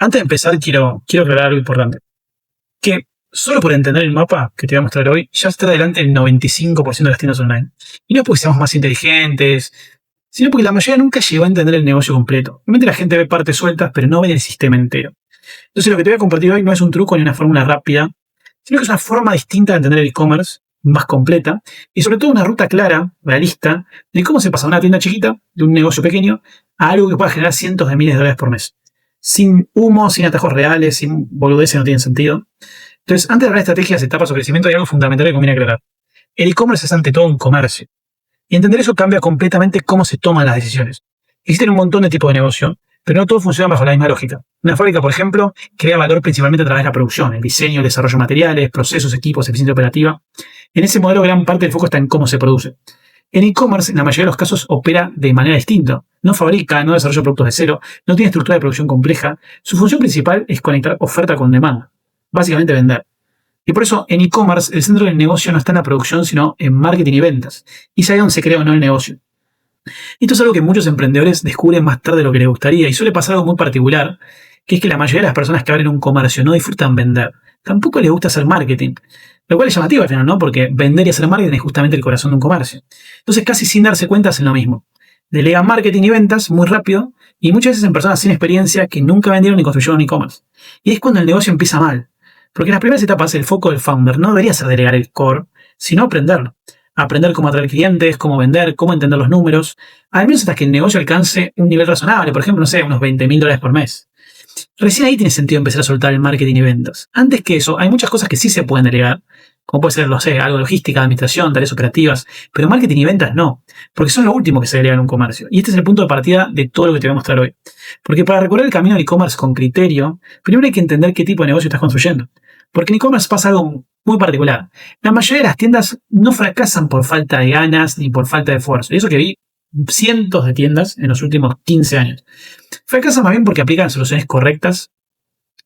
Antes de empezar, quiero aclarar algo importante. Que solo por entender el mapa que te voy a mostrar hoy, ya está delante el 95% de las tiendas online. Y no es porque seamos más inteligentes, sino porque la mayoría nunca llegó a entender el negocio completo. Realmente la gente ve partes sueltas, pero no ve el sistema entero. Entonces lo que te voy a compartir hoy no es un truco ni una fórmula rápida, sino que es una forma distinta de entender el e-commerce, más completa, y sobre todo una ruta clara, realista, de cómo se pasa de una tienda chiquita, de un negocio pequeño, a algo que pueda generar cientos de miles de dólares por mes. Sin humo, sin atajos reales, sin boludeces que no tienen sentido. Entonces, antes de hablar de estrategias, etapas o crecimiento, hay algo fundamental que conviene aclarar. El e-commerce es ante todo un comercio. Y entender eso cambia completamente cómo se toman las decisiones. Existen un montón de tipos de negocio, pero no todos funcionan bajo la misma lógica. Una fábrica, por ejemplo, crea valor principalmente a través de la producción, el diseño, el desarrollo de materiales, procesos, equipos, eficiencia operativa. En ese modelo, gran parte del foco está en cómo se produce. En e-commerce, en la mayoría de los casos, opera de manera distinta. No fabrica, no desarrolla productos de cero, no tiene estructura de producción compleja. Su función principal es conectar oferta con demanda. Básicamente vender. Y por eso, en e-commerce, el centro del negocio no está en la producción, sino en marketing y ventas. Y es ahí donde se crea o no el negocio. Y esto es algo que muchos emprendedores descubren más tarde de lo que les gustaría. Y suele pasar algo muy particular, que es que la mayoría de las personas que abren un comercio no disfrutan vender. Tampoco les gusta hacer marketing. Lo cual es llamativo al final, ¿no? Porque vender y hacer marketing es justamente el corazón de un comercio. Entonces, casi sin darse cuenta, hacen lo mismo. Delegan marketing y ventas muy rápido y muchas veces en personas sin experiencia que nunca vendieron ni construyeron un e-commerce. Y es cuando el negocio empieza mal. Porque en las primeras etapas el foco del founder no debería ser delegar el core, sino aprenderlo. Aprender cómo atraer clientes, cómo vender, cómo entender los números. Al menos hasta que el negocio alcance un nivel razonable, por ejemplo, no sé, unos $20,000 por mes. Recién ahí tiene sentido empezar a soltar el marketing y ventas. Antes que eso, hay muchas cosas que sí se pueden delegar, como puede ser, no sé, algo de logística, administración, tareas operativas, pero marketing y ventas no, porque son lo último que se delega en un comercio. Y este es el punto de partida de todo lo que te voy a mostrar hoy. Porque para recorrer el camino del e-commerce con criterio, primero hay que entender qué tipo de negocio estás construyendo. Porque en e-commerce pasa algo muy particular. La mayoría de las tiendas no fracasan por falta de ganas ni por falta de esfuerzo. Y eso que vi cientos de tiendas en los últimos 15 años. Fracasan más bien porque aplican soluciones correctas,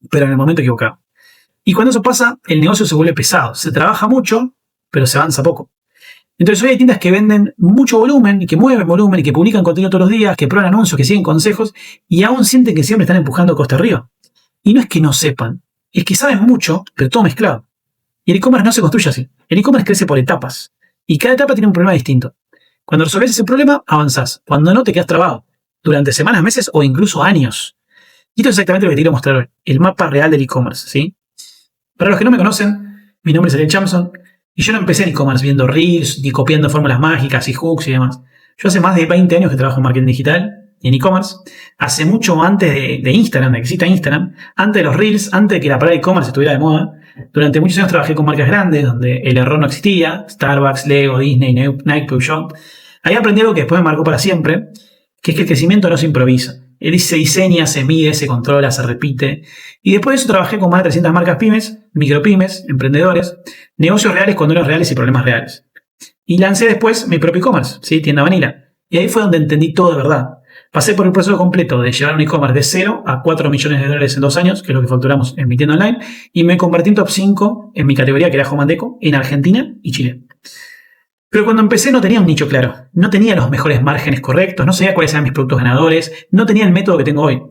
pero en el momento equivocado. Y cuando eso pasa, el negocio se vuelve pesado. Se trabaja mucho, pero se avanza poco. Entonces hoy hay tiendas que venden mucho volumen, y que mueven volumen, y que publican contenido todos los días, que prueban anuncios, que siguen consejos, y aún sienten que siempre están empujando costa arriba. Y no es que no sepan, es que saben mucho, pero todo mezclado. Y el e-commerce no se construye así. El e-commerce crece por etapas. Y cada etapa tiene un problema distinto. Cuando resolves ese problema, avanzás. Cuando no, te quedas trabado. Durante semanas, meses o incluso años. Y esto es exactamente lo que te quiero mostrar hoy. El mapa real del e-commerce, ¿sí? Para los que no me conocen, mi nombre es Ariel Chamson. Y yo no empecé en e-commerce viendo reels, ni copiando fórmulas mágicas y hooks y demás. Yo hace más de 20 años que trabajo en marketing digital y en e-commerce. Hace mucho antes de Instagram, de que exista Instagram. Antes de los reels, antes de que la palabra e-commerce estuviera de moda. Durante muchos años trabajé con marcas grandes donde el error no existía. Starbucks, Lego, Disney, Nike, Peugeot. Ahí aprendí algo que después me marcó para siempre, que es que el crecimiento no se improvisa. Él se diseña, se mide, se controla, se repite. Y después de eso trabajé con más de 300 marcas pymes, micropymes, emprendedores, negocios reales con números reales y problemas reales. Y lancé después mi propio e-commerce, ¿sí? Tienda Vanilla. Y ahí fue donde entendí todo de verdad. Pasé por el proceso completo de llevar un e-commerce de 0 a $4 millones en 2 años, que es lo que facturamos en mi tienda online, y me convertí en top 5 en mi categoría, que era Home & Deco, en Argentina y Chile. Pero cuando empecé no tenía un nicho claro, no tenía los mejores márgenes correctos, no sabía cuáles eran mis productos ganadores, no tenía el método que tengo hoy.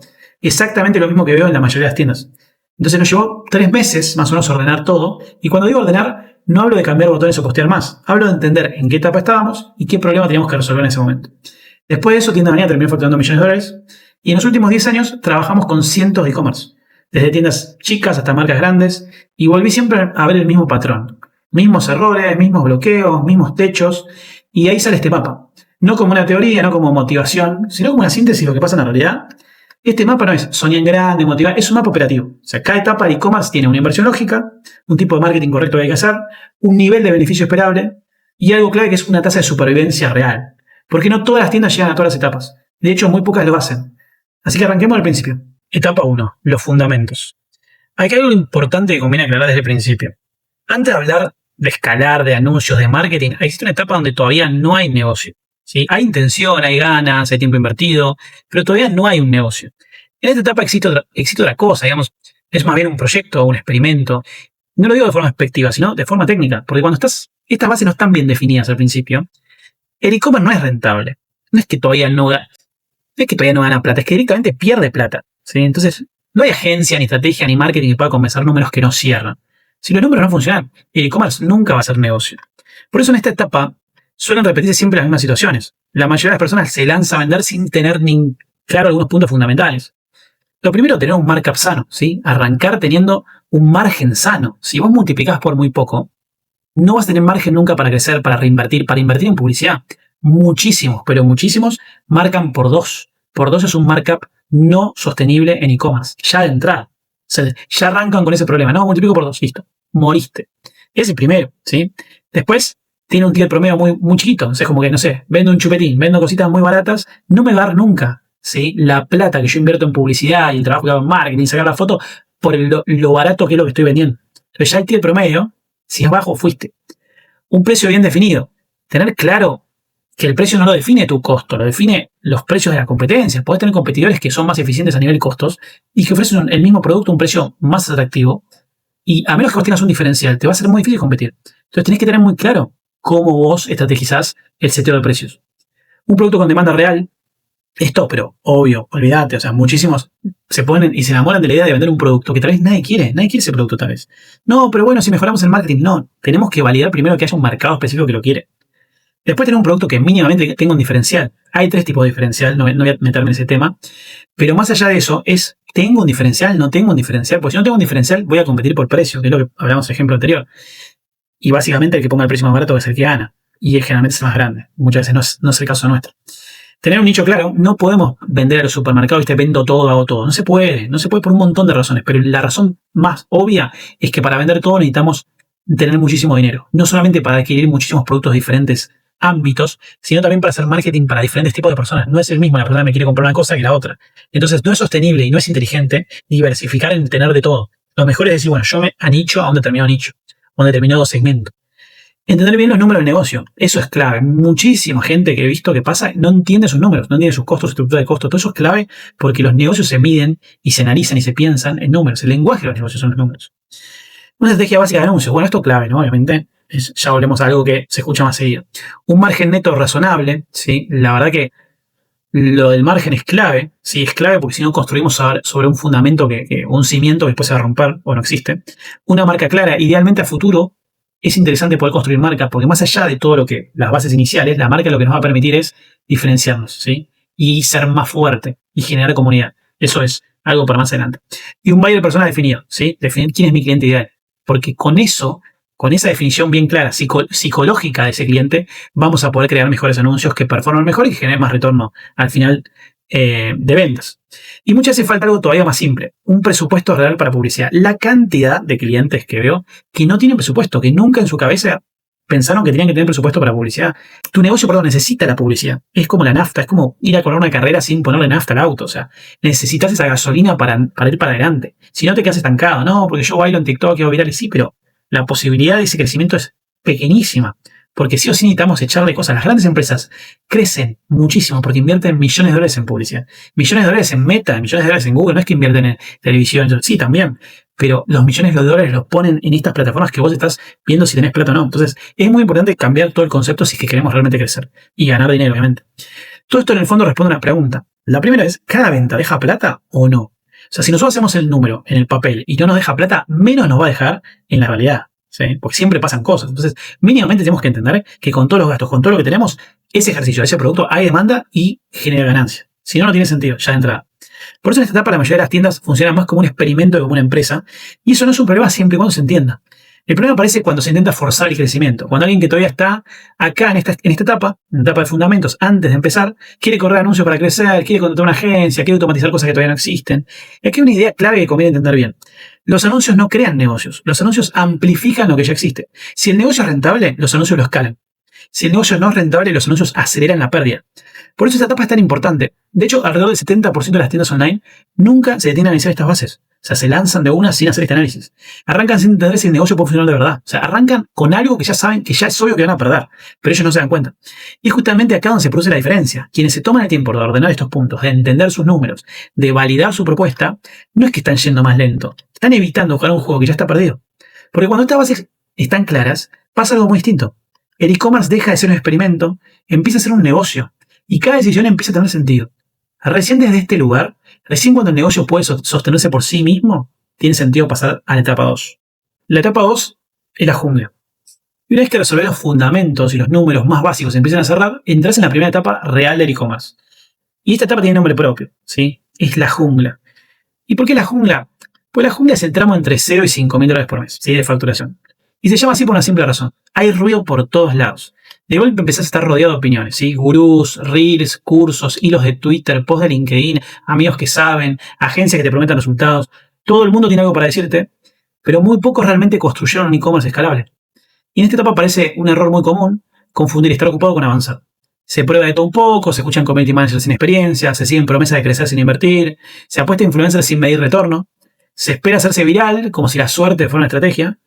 Exactamente lo mismo que veo en la mayoría de las tiendas. Entonces nos llevó 3 meses más o menos ordenar todo, y cuando digo ordenar, no hablo de cambiar botones o postear más, hablo de entender en qué etapa estábamos y qué problema teníamos que resolver en ese momento. Después de eso, Tienda Vanilla terminó facturando millones de dólares, y en los últimos 10 años trabajamos con cientos de e-commerce, desde tiendas chicas hasta marcas grandes, y volví siempre a ver el mismo patrón. Mismos errores, mismos bloqueos, mismos techos, y ahí sale este mapa. No como una teoría, no como motivación, sino como una síntesis de lo que pasa en la realidad. Este mapa no es soñar en grande, motivar, es un mapa operativo. O sea, cada etapa de e-commerce tiene una inversión lógica, un tipo de marketing correcto que hay que hacer, un nivel de beneficio esperable, y algo clave que es una tasa de supervivencia real. Porque no todas las tiendas llegan a todas las etapas. De hecho, muy pocas lo hacen. Así que arranquemos al principio. Etapa 1. Los fundamentos. Aquí hay algo importante que conviene aclarar desde el principio. Antes de hablar de escalar, de anuncios, de marketing, existe una etapa donde todavía no hay negocio, ¿sí? Hay intención, hay ganas, hay tiempo invertido, pero todavía no hay un negocio. En esta etapa existe otra cosa, digamos, es más bien un proyecto o un experimento. No lo digo de forma despectiva, sino de forma técnica, porque cuando estas bases no están bien definidas al principio, el e-commerce no es rentable. No es que todavía no gana plata, es que directamente pierde plata, ¿sí? Entonces, No hay agencia, ni estrategia, ni marketing que pueda convencer números que no cierran. Si los números no funcionan, el e-commerce nunca va a ser negocio. Por eso en esta etapa suelen repetirse siempre las mismas situaciones. La mayoría de las personas se lanza a vender sin tener ni claro algunos puntos fundamentales. Lo primero, tener un markup sano, ¿sí? Arrancar teniendo un margen sano. Si vos multiplicás por muy poco, no vas a tener margen nunca para crecer, para invertir en publicidad. Muchísimos, pero muchísimos marcan por 2. Por 2 es un markup no sostenible en e-commerce. Ya de entrada. O sea, ya arrancan con ese problema. No, multiplico por 2, listo. Moriste. Ese es el primero, ¿sí? Después, tiene un ticket promedio muy chiquito. O sea, es como que, no sé, vendo un chupetín, vendo cositas muy baratas, no me va a dar nunca, ¿sí? La plata que yo invierto en publicidad y el trabajo que hago en marketing, sacar la foto, por lo barato que es lo que estoy vendiendo. Entonces ya el ticket promedio, si es bajo, fuiste. Un precio bien definido. Tener claro que el precio no lo define tu costo, lo define los precios de la competencia. Podés tener competidores que son más eficientes a nivel de costos y que ofrecen el mismo producto a un precio más atractivo. Y a menos que vos tengas un diferencial, te va a ser muy difícil competir. Entonces tenés que tener muy claro cómo vos estrategizás el seteo de precios. Un producto con demanda real, esto, pero obvio, olvídate, o sea, muchísimos se ponen y se enamoran de la idea de vender un producto que tal vez nadie quiere ese producto tal vez. No, pero bueno, si mejoramos el marketing, no, tenemos que validar primero que haya un mercado específico que lo quiere. Después tener un producto que mínimamente tenga un diferencial. Hay 3 tipos de diferencial, no voy a meterme en ese tema, pero más allá de eso es, ¿tengo un diferencial? ¿No tengo un diferencial? Porque si no tengo un diferencial voy a competir por precio, que es lo que hablamos en el ejemplo anterior. Y básicamente el que ponga el precio más barato es el que gana. Y generalmente es el más grande. Muchas veces no es el caso nuestro. Tener un nicho claro, no podemos vender a los supermercados y te vendo todo, hago todo. No se puede por un montón de razones. Pero la razón más obvia es que para vender todo necesitamos tener muchísimo dinero. No solamente para adquirir muchísimos productos de diferentes ámbitos, sino también para hacer marketing para diferentes tipos de personas. No es el mismo la persona que me quiere comprar una cosa que la otra. Entonces no es sostenible y no es inteligente diversificar en tener de todo. Lo mejor es decir, bueno, yo me anicho a un determinado nicho, a un determinado segmento. Entender bien los números del negocio, eso es clave. Muchísima gente que he visto que pasa no entiende sus números, no entiende sus costos, estructura de costos. Todo eso es clave porque los negocios se miden y se analizan y se piensan en números. El lenguaje de los negocios son los números. Una estrategia básica de anuncios. Bueno, esto es clave, ¿no? Obviamente, ya volvemos a algo que se escucha más seguido. Un margen neto razonable, ¿sí? La verdad que lo del margen es clave, sí, es clave porque si no construimos sobre un fundamento, un cimiento que después se va a romper o no existe. Una marca clara, idealmente a futuro, es interesante poder construir marcas porque más allá de todo lo que las bases iniciales, la marca lo que nos va a permitir es diferenciarnos, ¿sí? Y ser más fuerte y generar comunidad. Eso es algo para más adelante. Y un buyer persona definido, ¿sí? Definir quién es mi cliente ideal. Porque con eso, con esa definición bien clara, psicológica de ese cliente, vamos a poder crear mejores anuncios que performen mejor y que generen más retorno al final de ventas. Y muchas veces falta algo todavía más simple, un presupuesto real para publicidad. La cantidad de clientes que veo que no tienen presupuesto, que nunca en su cabeza pensaron que tenían que tener presupuesto para publicidad. Tu negocio, necesita la publicidad. Es como la nafta, es como ir a correr una carrera sin ponerle nafta al auto. O sea, necesitas esa gasolina para ir para adelante. Si no te quedas estancado, no, porque yo bailo en TikTok y hago virales, sí, pero la posibilidad de ese crecimiento es pequeñísima. Porque sí o sí necesitamos echarle cosas. Las grandes empresas crecen muchísimo porque invierten millones de dólares en publicidad. Millones de dólares en Meta, millones de dólares en Google. No es que invierten en televisión. Sí, también. Pero los millones de dólares los ponen en estas plataformas que vos estás viendo si tenés plata o no. Entonces, es muy importante cambiar todo el concepto si es que queremos realmente crecer. Y ganar dinero, obviamente. Todo esto en el fondo responde a una pregunta. La primera es, ¿cada venta deja plata o no? O sea, si nosotros hacemos el número en el papel y no nos deja plata, menos nos va a dejar en la realidad. ¿Sí? Porque siempre pasan cosas. Entonces, mínimamente tenemos que entender que con todos los gastos, con todo lo que tenemos, ese ejercicio, ese producto, hay demanda y genera ganancia. Si no, no tiene sentido, ya de entrada. Por eso en esta etapa la mayoría de las tiendas funcionan más como un experimento que como una empresa. Y eso no es un problema siempre y cuando se entienda. El problema aparece cuando se intenta forzar el crecimiento. Cuando alguien que todavía está acá en esta etapa, en la etapa de fundamentos, antes de empezar, quiere correr anuncios para crecer, quiere contratar una agencia, quiere automatizar cosas que todavía no existen. Y aquí hay una idea clave que conviene entender bien. Los anuncios no crean negocios. Los anuncios amplifican lo que ya existe. Si el negocio es rentable, los anuncios lo escalan. Si el negocio no es rentable, los anuncios aceleran la pérdida. Por eso esta etapa es tan importante. De hecho, alrededor del 70% de las tiendas online nunca se detienen a analizar estas bases. O sea, se lanzan de una sin hacer este análisis. Arrancan sin entender si el negocio puede funcionar de verdad. O sea, arrancan con algo que ya saben que ya es obvio que van a perder, pero ellos no se dan cuenta. Y es justamente acá donde se produce la diferencia. Quienes se toman el tiempo de ordenar estos puntos, de entender sus números, de validar su propuesta, no es que están yendo más lento. Están evitando jugar un juego que ya está perdido. Porque cuando estas bases están claras, pasa algo muy distinto. El e-commerce deja de ser un experimento, empieza a ser un negocio. Y cada decisión empieza a tener sentido. Recién desde este lugar, Recién cuando el negocio puede sostenerse por sí mismo, tiene sentido pasar a la etapa 2. La etapa 2 es la jungla. Y una vez que resolvés los fundamentos y los números más básicos se empiezan a cerrar, entras en la primera etapa real del e-commerce. Y esta etapa tiene nombre propio, ¿sí? Es la jungla. ¿Y por qué la jungla? Pues la jungla es el tramo entre 0 y $5.000 por mes, ¿sí? De facturación. Y se llama así por una simple razón. Hay ruido por todos lados. De golpe empezás a estar rodeado de opiniones, ¿sí? Gurús, reels, cursos, hilos de Twitter, posts de LinkedIn, amigos que saben, agencias que te prometen resultados. Todo el mundo tiene algo para decirte, pero muy pocos realmente construyeron un e-commerce escalable. Y en esta etapa aparece un error muy común, confundir estar ocupado con avanzar. Se prueba de todo un poco, se escuchan community managers sin experiencia, se siguen promesas de crecer sin invertir, se apuesta a influencers sin medir retorno, se espera hacerse viral como si la suerte fuera una estrategia.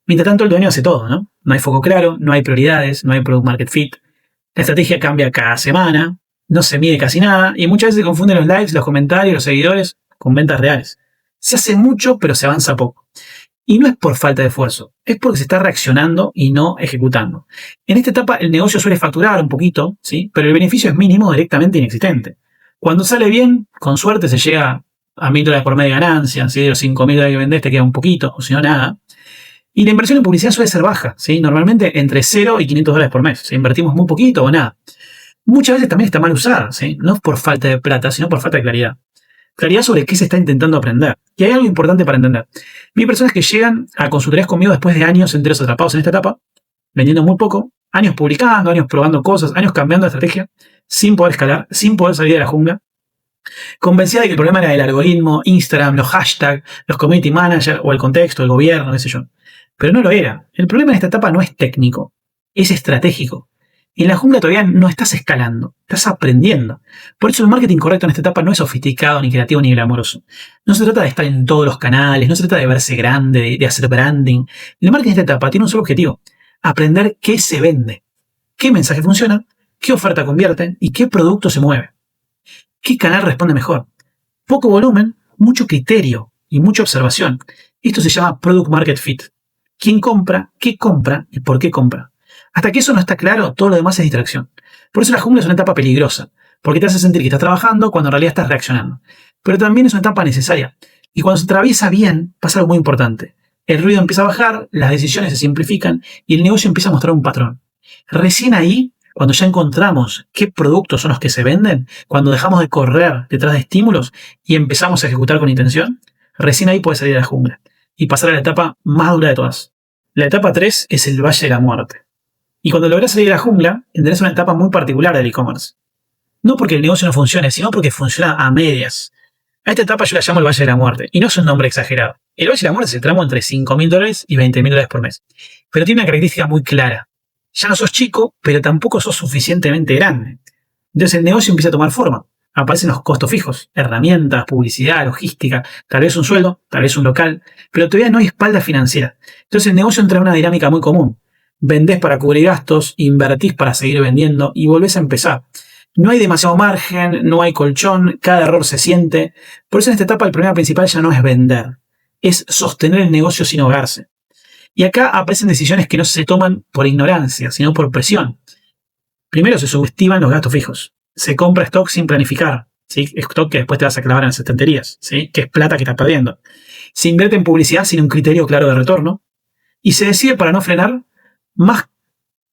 Mientras tanto, el dueño hace todo, ¿no? No hay foco claro, no hay prioridades, no hay product market fit. La estrategia cambia cada semana, no se mide casi nada y muchas veces se confunden los likes, los comentarios, los seguidores con ventas reales. Se hace mucho, pero se avanza poco. Y no es por falta de esfuerzo, es porque se está reaccionando y no ejecutando. En esta etapa el negocio suele facturar un poquito, ¿sí? Pero el beneficio es mínimo, directamente inexistente. Cuando sale bien, con suerte se llega a $1.000 por mes de ganancia, ¿sí? De los $5.000 que vendés te queda un poquito, o si no nada. Y la inversión en publicidad suele ser baja, ¿sí? Normalmente entre 0 y $500 por mes. ¿Sí? Invertimos muy poquito o nada. Muchas veces también está mal usada, ¿sí? No por falta de plata, sino por falta de claridad. Claridad sobre qué se está intentando aprender. Y hay algo importante para entender. Vi personas que llegan a consultorías conmigo después de años enteros atrapados en esta etapa, vendiendo muy poco, años publicando, años probando cosas, años cambiando de estrategia, sin poder escalar, sin poder salir de la jungla, convencida de que el problema era el algoritmo, Instagram, los hashtags, los community managers o el contexto, el gobierno, qué sé yo. Pero no lo era. El problema en esta etapa no es técnico, es estratégico. En la jungla todavía no estás escalando, estás aprendiendo. Por eso el marketing correcto en esta etapa no es sofisticado, ni creativo, ni glamoroso. No se trata de estar en todos los canales, no se trata de verse grande, de hacer branding. El marketing en esta etapa tiene un solo objetivo: aprender qué se vende, qué mensaje funciona, qué oferta convierte y qué producto se mueve. ¿Qué canal responde mejor? Poco volumen, mucho criterio y mucha observación. Esto se llama Product Market Fit. ¿Quién compra, qué compra y por qué compra? Hasta que eso no está claro, todo lo demás es distracción. Por eso la jungla es una etapa peligrosa, porque te hace sentir que estás trabajando cuando en realidad estás reaccionando. Pero también es una etapa necesaria. Y cuando se atraviesa bien, pasa algo muy importante. El ruido empieza a bajar, las decisiones se simplifican y el negocio empieza a mostrar un patrón. Recién ahí, cuando ya encontramos qué productos son los que se venden, cuando dejamos de correr detrás de estímulos y empezamos a ejecutar con intención, recién ahí puedes salir de la jungla y pasar a la etapa más dura de todas. La etapa 3 es el Valle de la Muerte. Y cuando lográs salir de la jungla, tendrás una etapa muy particular del e-commerce. No porque el negocio no funcione, sino porque funciona a medias. A esta etapa yo la llamo el Valle de la Muerte, y no es un nombre exagerado. El Valle de la Muerte es el tramo entre $5.000 y $20.000 por mes. Pero tiene una característica muy clara. Ya no sos chico, pero tampoco sos suficientemente grande. Entonces el negocio empieza a tomar forma. Aparecen los costos fijos, herramientas, publicidad, logística, tal vez un sueldo, tal vez un local, pero todavía no hay espalda financiera. Entonces el negocio entra en una dinámica muy común. Vendés para cubrir gastos, invertís para seguir vendiendo y volvés a empezar. No hay demasiado margen, no hay colchón, cada error se siente. Por eso en esta etapa el problema principal ya no es vender, es sostener el negocio sin ahogarse. Y acá aparecen decisiones que no se toman por ignorancia, sino por presión. Primero se subestiman los gastos fijos. Se compra stock sin planificar, ¿sí? Stock que después te vas a clavar en las estanterías, ¿sí? Que es plata que estás perdiendo. Se invierte en publicidad sin un criterio claro de retorno. Y se decide para no frenar más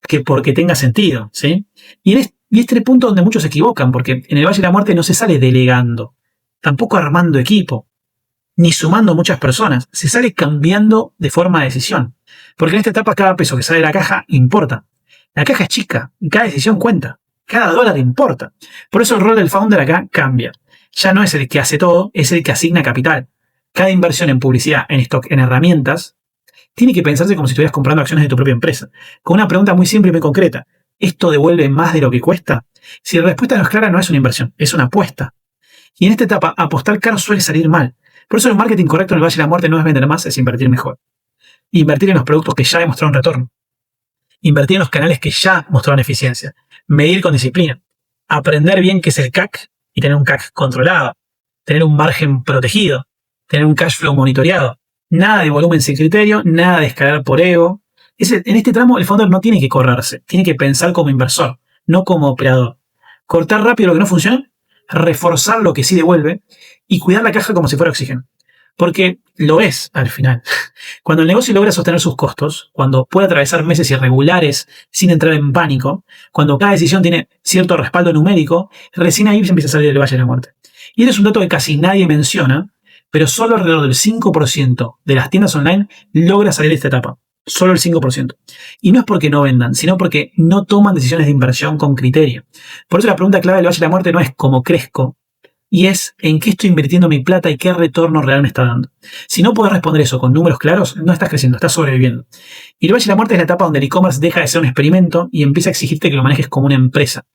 que porque tenga sentido, ¿sí? Y este es el punto donde muchos se equivocan, porque en el Valle de la Muerte no se sale delegando, tampoco armando equipo, ni sumando muchas personas. Se sale cambiando de forma de decisión. Porque en esta etapa cada peso que sale de la caja importa. La caja es chica y cada decisión cuenta. Cada dólar importa. Por eso el rol del founder acá cambia. Ya no es el que hace todo, es el que asigna capital. Cada inversión en publicidad, en stock, en herramientas, tiene que pensarse como si estuvieras comprando acciones de tu propia empresa. Con una pregunta muy simple y muy concreta. ¿Esto devuelve más de lo que cuesta? Si la respuesta no es clara, no es una inversión, es una apuesta. Y en esta etapa, apostar caro suele salir mal. Por eso el marketing correcto en el Valle de la Muerte no es vender más, es invertir mejor. Invertir en los productos que ya demostraron retorno. Invertir en los canales que ya mostraron eficiencia. Medir con disciplina. Aprender bien qué es el CAC y tener un CAC controlado. Tener un margen protegido. Tener un cash flow monitoreado. Nada de volumen sin criterio, nada de escalar por ego. En este tramo el founder no tiene que correrse, tiene que pensar como inversor, no como operador. Cortar rápido lo que no funciona reforzar lo que sí devuelve y cuidar la caja como si fuera oxígeno. Porque lo es al final. Cuando el negocio logra sostener sus costos, cuando puede atravesar meses irregulares sin entrar en pánico, cuando cada decisión tiene cierto respaldo numérico, recién ahí se empieza a salir del valle de la muerte. Y este es un dato que casi nadie menciona, pero solo alrededor del 5% de las tiendas online logra salir de esta etapa. Solo el 5%. Y no es porque no vendan, sino porque no toman decisiones de inversión con criterio. Por eso la pregunta clave del valle de la muerte no es cómo crezco, y es en qué estoy invirtiendo mi plata y qué retorno real me está dando. Si no puedes responder eso con números claros, no estás creciendo, estás sobreviviendo. Y el valle de la muerte es la etapa donde el e-commerce deja de ser un experimento y empieza a exigirte que lo manejes como una empresa.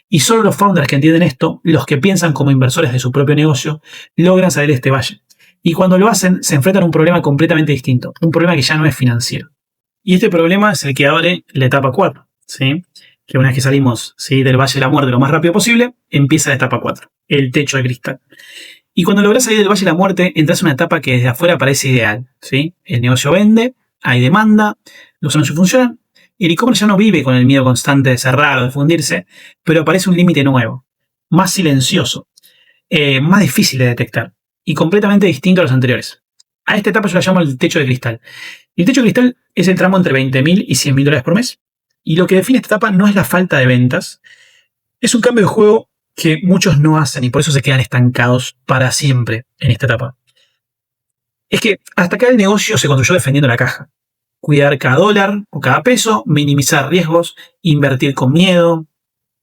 Y solo los founders que entienden esto, los que piensan como inversores de su propio negocio, logran salir de este valle. Y cuando lo hacen, se enfrentan a un problema completamente distinto, un problema que ya no es financiero. Y este problema es el que abre la etapa 4, ¿sí? Que una vez que salimos, ¿sí?, del valle de la muerte lo más rápido posible, empieza la etapa 4, el techo de cristal. Y cuando logras salir del valle de la muerte, entras en una etapa que desde afuera parece ideal, ¿sí? El negocio vende, hay demanda, los anuncios funcionan, y el e-commerce ya no vive con el miedo constante de cerrar o de fundirse, pero aparece un límite nuevo, más silencioso, más difícil de detectar y completamente distinto a los anteriores. A esta etapa yo la llamo el techo de cristal. El techo de cristal es el tramo entre $20.000 y $100.000 por mes. Y lo que define esta etapa no es la falta de ventas, es un cambio de juego que muchos no hacen y por eso se quedan estancados para siempre en esta etapa. Es que hasta acá el negocio se construyó defendiendo la caja. Cuidar cada dólar o cada peso, minimizar riesgos, invertir con miedo,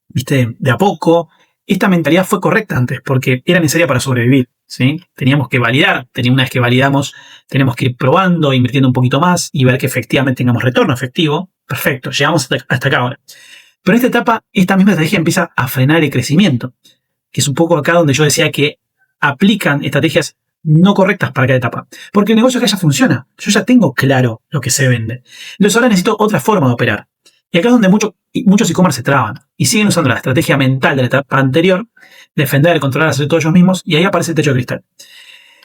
¿viste? De a poco. Esta mentalidad fue correcta antes porque era necesaria para sobrevivir, ¿sí? Teníamos que validar, una vez que validamos, tenemos que ir probando, invirtiendo un poquito más y ver que efectivamente tengamos retorno efectivo. Perfecto, llegamos hasta acá ahora. Pero en esta etapa, esta misma estrategia empieza a frenar el crecimiento, que es un poco acá donde yo decía que aplican estrategias no correctas para cada etapa. Porque el negocio acá ya funciona. Yo ya tengo claro lo que se vende. Entonces ahora necesito otra forma de operar. Y acá es donde muchos e-commerce se traban y siguen usando la estrategia mental de la etapa anterior, defender, controlar, hacer todo ellos mismos, y ahí aparece el techo de cristal.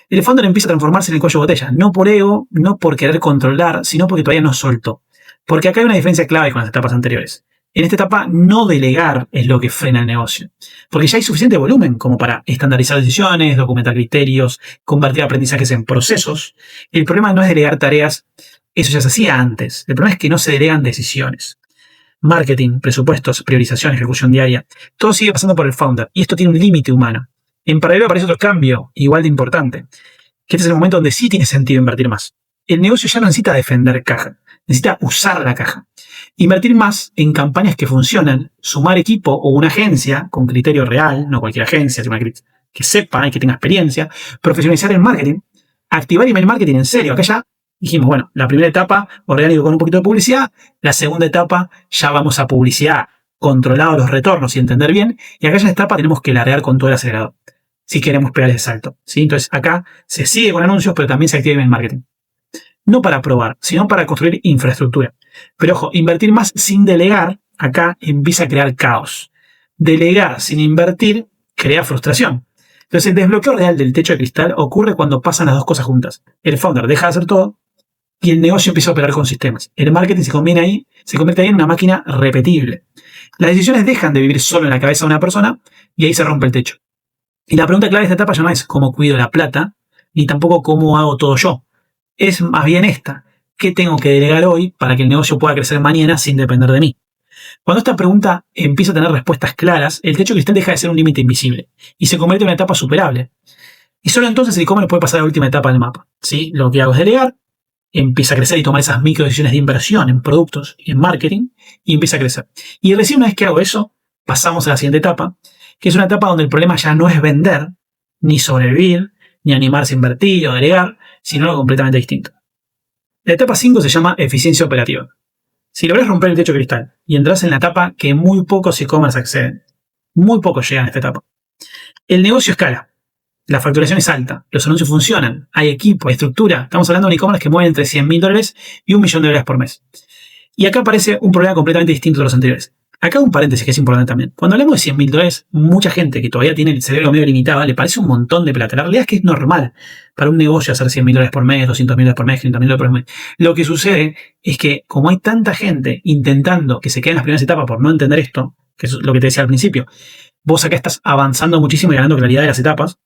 El founder empieza a transformarse en el cuello de botella, no por ego, no por querer controlar, sino porque todavía no soltó. Porque acá hay una diferencia clave con las etapas anteriores. En esta etapa, no delegar es lo que frena el negocio. Porque ya hay suficiente volumen como para estandarizar decisiones, documentar criterios, convertir aprendizajes en procesos. El problema no es delegar tareas, eso ya se hacía antes. El problema es que no se delegan decisiones. Marketing, presupuestos, priorización, ejecución diaria, todo sigue pasando por el founder y esto tiene un límite humano. En paralelo aparece otro cambio, igual de importante, que este es el momento donde sí tiene sentido invertir más. El negocio ya no necesita defender caja, necesita usar la caja. Invertir más en campañas que funcionan, sumar equipo o una agencia con criterio real, no cualquier agencia, sino una que sepa y que tenga experiencia, profesionalizar el marketing, activar email marketing en serio. Acá ya dijimos, bueno, la primera etapa, orgánico con un poquito de publicidad, la segunda etapa ya vamos a publicidad, controlado los retornos y entender bien, y acá en esta etapa tenemos que largar con todo el acelerador, si queremos pegar ese salto, ¿sí? Entonces acá se sigue con anuncios, pero también se activa email marketing. No para probar, sino para construir infraestructura. Pero ojo, invertir más sin delegar, acá empieza a crear caos. Delegar sin invertir crea frustración. Entonces el desbloqueo real del techo de cristal ocurre cuando pasan las dos cosas juntas. El founder deja de hacer todo y el negocio empieza a operar con sistemas. El marketing se convierte ahí en una máquina repetible. Las decisiones dejan de vivir solo en la cabeza de una persona y ahí se rompe el techo. Y la pregunta clave de esta etapa ya no es cómo cuido la plata, ni tampoco cómo hago todo yo. Es más bien esta: ¿qué tengo que delegar hoy para que el negocio pueda crecer mañana sin depender de mí? Cuando esta pregunta empieza a tener respuestas claras, el techo de cristal deja de ser un límite invisible y se convierte en una etapa superable. Y solo entonces el e-commerce puede pasar a la última etapa del mapa, ¿sí? Lo que hago es delegar, empieza a crecer y tomar esas micro decisiones de inversión en productos y en marketing y empieza a crecer. Y recién una vez que hago eso, pasamos a la siguiente etapa, que es una etapa donde el problema ya no es vender, ni sobrevivir, ni animarse a invertir o delegar, sino algo completamente distinto. La etapa 5 se llama eficiencia operativa. Si logras romper el techo de cristal y entras en la etapa que muy pocos e-commerce acceden, muy pocos llegan a esta etapa. El negocio escala, la facturación es alta, los anuncios funcionan, hay equipo, hay estructura. Estamos hablando de un e-commerce que mueve entre $100.000 y $1.000.000 por mes. Y acá aparece un problema completamente distinto de los anteriores. Acá un paréntesis que es importante también. Cuando hablamos de $100.000, mucha gente que todavía tiene el cerebro medio limitado le parece un montón de plata. La realidad es que es normal para un negocio hacer $100.000 por mes, $200.000 por mes, $500.000 por mes. Lo que sucede es que como hay tanta gente intentando que se quede en las primeras etapas por no entender esto, que es lo que te decía al principio. Vos acá estás avanzando muchísimo y ganando claridad de las etapas.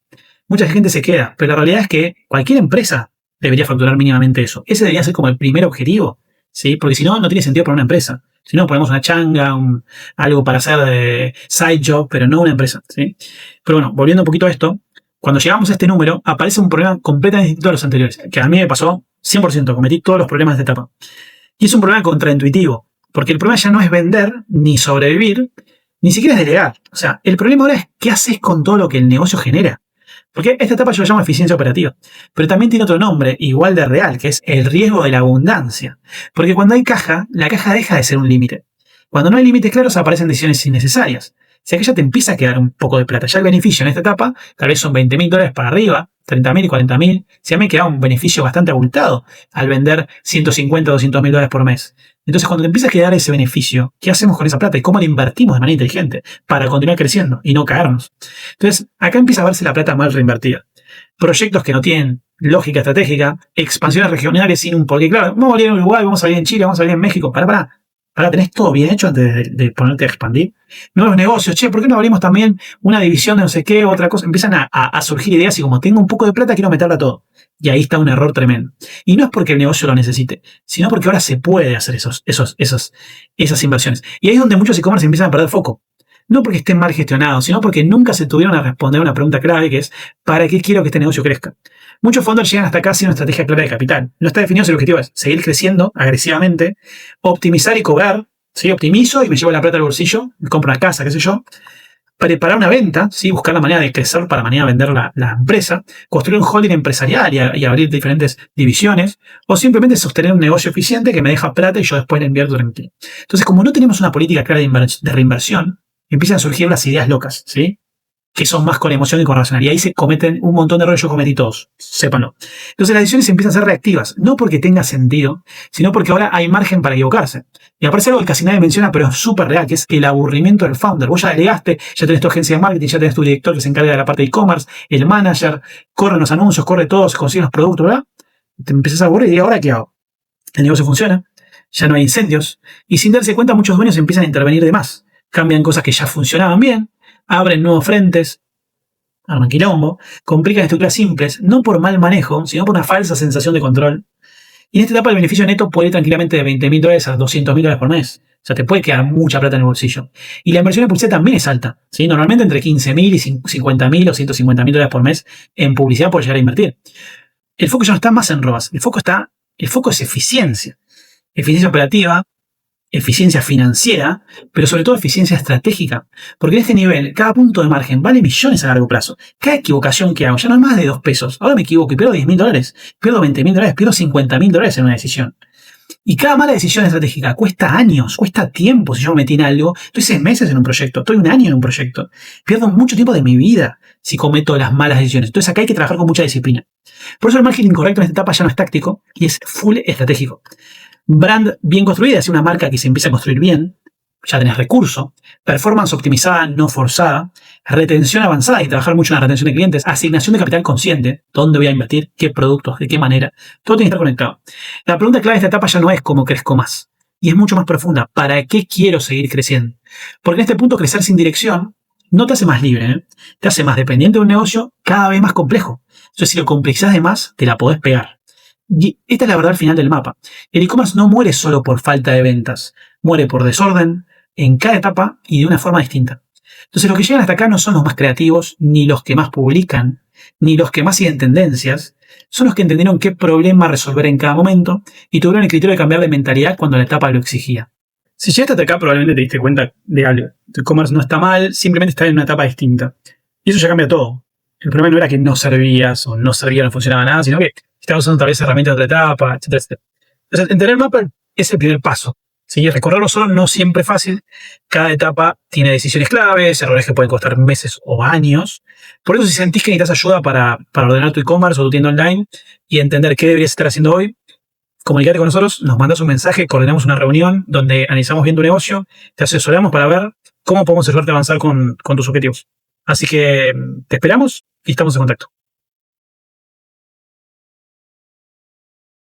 Mucha gente se queda, pero la realidad es que cualquier empresa debería facturar mínimamente eso. Ese debería ser como el primer objetivo, ¿sí? Porque si no, no tiene sentido para una empresa. Si no, ponemos una changa, algo para hacer de side job, pero no una empresa, ¿sí? Pero bueno, volviendo un poquito a esto, cuando llegamos a este número, aparece un problema completamente distinto a los anteriores, que a mí me pasó 100%, cometí todos los problemas de esta etapa. Y es un problema contraintuitivo, porque el problema ya no es vender, ni sobrevivir, ni siquiera es delegar. O sea, el problema ahora es qué haces con todo lo que el negocio genera. Porque esta etapa yo la llamo eficiencia operativa, pero también tiene otro nombre, igual de real, que es el riesgo de la abundancia. Porque cuando hay caja, la caja deja de ser un límite. Cuando no hay límites claros, aparecen decisiones innecesarias. Si aquella te empieza a quedar un poco de plata, ya el beneficio en esta etapa tal vez son $20.000 para arriba, 30.000 y 40.000. Si a mí me queda un beneficio bastante abultado al vender 150 o $200.000 por mes. Entonces, cuando te empieza a quedar ese beneficio, ¿qué hacemos con esa plata y cómo la invertimos de manera inteligente para continuar creciendo y no caernos? Entonces, acá empieza a verse la plata mal reinvertida. Proyectos que no tienen lógica estratégica, expansiones regionales sin un porqué. Claro, vamos a salir en Uruguay, vamos a salir en Chile, vamos a salir en México. Para, tenés todo bien hecho antes de ponerte a expandir. Nuevos negocios, che, ¿por qué no abrimos también una división de no sé qué, otra cosa? Empiezan a surgir ideas y como tengo un poco de plata, quiero meterla todo. Y ahí está un error tremendo. Y no es porque el negocio lo necesite, sino porque ahora se puede hacer esas inversiones. Y ahí es donde muchos e-commerce empiezan a perder foco. No porque estén mal gestionados, sino porque nunca se tuvieron a responder una pregunta clave que es ¿para qué quiero que este negocio crezca? Muchos founders llegan hasta acá sin una estrategia clara de capital. No está definido si el objetivo es seguir creciendo agresivamente, optimizar y cobrar, ¿sí? Optimizo y me llevo la plata al bolsillo, me compro una casa, qué sé yo. Preparar una venta, ¿sí? Buscar la manera de crecer para mañana vender la empresa, construir un holding empresarial y abrir diferentes divisiones, o simplemente sostener un negocio eficiente que me deja plata y yo después le invierto tranquilo. Entonces, como no tenemos una política clara de reinversión, empiezan a surgir las ideas locas, ¿sí? Que son más con emoción y con racional. Y ahí se cometen un montón de errores, yo cometí todos, sépanlo. Entonces las decisiones empiezan a ser reactivas, no porque tenga sentido, sino porque ahora hay margen para equivocarse. Y aparece algo que casi nadie menciona, pero es súper real, que es el aburrimiento del founder. Vos ya delegaste, ya tenés tu agencia de marketing, ya tenés tu director que se encarga de la parte de e-commerce, el manager, corren los anuncios, corre todo, se consiguen los productos, ¿verdad? Te empezás a aburrir y ¿ahora qué hago? El negocio funciona, ya no hay incendios, y sin darse cuenta muchos dueños empiezan a intervenir de más. Cambian cosas que ya funcionaban bien, abren nuevos frentes, arman quilombo, complican estructuras simples, no por mal manejo, sino por una falsa sensación de control. Y en esta etapa el beneficio neto puede ir tranquilamente de $20.000 a $200.000 por mes. O sea, te puede quedar mucha plata en el bolsillo. Y la inversión en publicidad también es alta, ¿sí? Normalmente entre $15.000 y $50.000 o $150.000 por mes en publicidad por llegar a invertir. El foco ya no está más en ROAS, el foco es eficiencia. Eficiencia operativa, eficiencia financiera, pero sobre todo eficiencia estratégica. Porque en este nivel, cada punto de margen vale millones a largo plazo. Cada equivocación que hago ya no es más de $2. Ahora me equivoco y pierdo $10.000, pierdo $20.000, pierdo $50.000 en una decisión. Y cada mala decisión estratégica cuesta años, cuesta tiempo. Si yo me metí en algo, estoy 6 meses en un proyecto, estoy 1 año en un proyecto. Pierdo mucho tiempo de mi vida si cometo las malas decisiones. Entonces acá hay que trabajar con mucha disciplina. Por eso el marketing correcto en esta etapa ya no es táctico y es full estratégico. Brand bien construida, es una marca que se empieza a construir bien, ya tenés recurso, performance optimizada, no forzada, retención avanzada y trabajar mucho en la retención de clientes, asignación de capital consciente, dónde voy a invertir, qué productos, de qué manera, todo tiene que estar conectado. La pregunta clave de esta etapa ya no es cómo crezco más, y es mucho más profunda, ¿para qué quiero seguir creciendo? Porque en este punto crecer sin dirección no te hace más libre, ¿eh? Te hace más dependiente de un negocio cada vez más complejo. Entonces si lo complexizás de más, te la podés pegar. Y esta es la verdad al final del mapa. El e-commerce no muere solo por falta de ventas, muere por desorden en cada etapa y de una forma distinta. Entonces los que llegan hasta acá no son los más creativos, ni los que más publican, ni los que más siguen tendencias, son los que entendieron qué problema resolver en cada momento y tuvieron el criterio de cambiar de mentalidad cuando la etapa lo exigía. Si llegaste hasta acá probablemente te diste cuenta de algo. Tu e-commerce no está mal, simplemente está en una etapa distinta. Y eso ya cambia todo. El problema no era que no servías o no servía, no funcionaba nada, sino que estabas usando tal vez herramientas de otra etapa, etcétera, etcétera. Entonces, entender el mapa es el primer paso. ¿Sí? Recorrerlo solo no siempre es fácil. Cada etapa tiene decisiones claves, errores que pueden costar meses o años. Por eso, si sentís que necesitas ayuda para ordenar tu e-commerce o tu tienda online y entender qué deberías estar haciendo hoy, comunicate con nosotros, nos mandas un mensaje, coordinamos una reunión donde analizamos bien tu negocio, te asesoramos para ver cómo podemos ayudarte a avanzar con tus objetivos. Así que te esperamos y estamos en contacto.